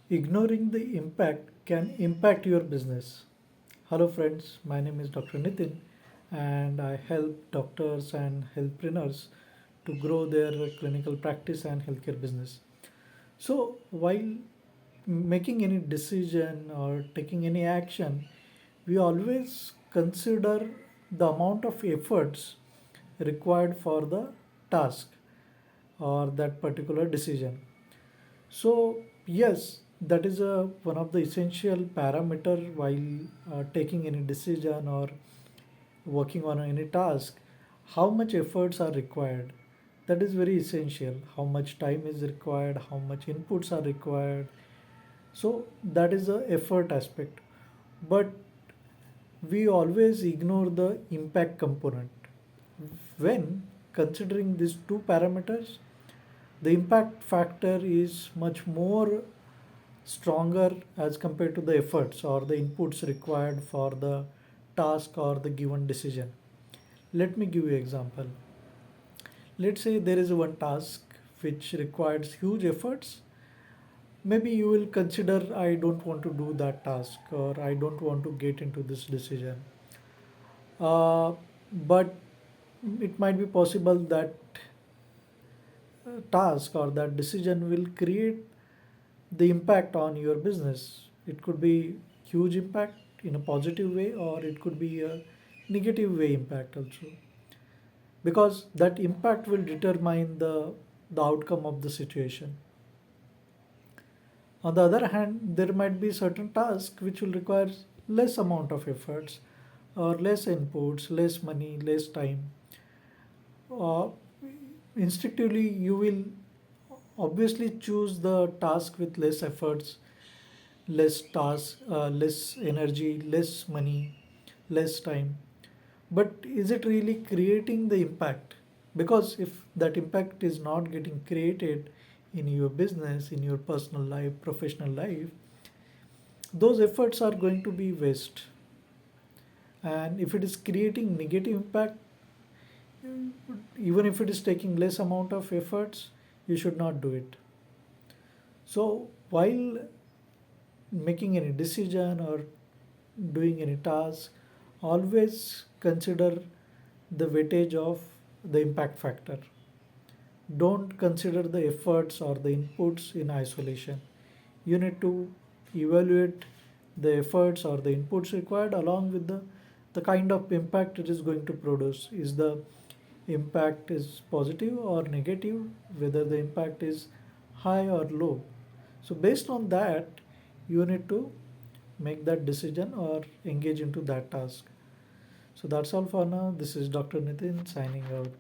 Ignoring the impact can impact your business. Hello, friends. My name is Dr. Nitin, and I help doctors and healthpreneurs to grow their clinical practice and healthcare business. So, while making any decision or taking any action, we always consider the amount of efforts required for the task or that particular decision. So yes, that is one of the essential parameter while taking any decision or working on any task. How much efforts are required? That is very essential. How much time is required? How much inputs are required? So that is the effort aspect. But we always ignore the impact component. When considering these two parameters, the impact factor is much more stronger as compared to the efforts or the inputs required for the task or the given decision. Let me give you an example. Let's say there is one task which requires huge efforts. Maybe you will consider, I don't want to do that task or I don't want to get into this decision. But it might be possible that task or that decision will create the impact on your business. It could be huge impact in a positive way or it could be a negative way impact also, because that impact will determine the outcome of the situation. On the other hand, there might be certain tasks which will require less amount of efforts or less inputs, less money, less time. uh, Instinctively you will obviously choose the task with less efforts, less task, less energy, less money, less time. But is it really creating the impact? Because if that impact is not getting created in your business, in your personal life, professional life, those efforts are going to be waste. And if it is creating negative impact, even if it is taking less amount of efforts, you should not do it. So while making any decision or doing any task, always consider the weightage of the impact factor. Don't consider the efforts or the inputs in isolation. You need to evaluate the efforts or the inputs required along with the kind of impact it is going to produce. Is the impact is positive or negative, whether the impact is high or low. So based on that, you need to make that decision or engage into that task. So that's all for now. This is Dr. Nitin signing out.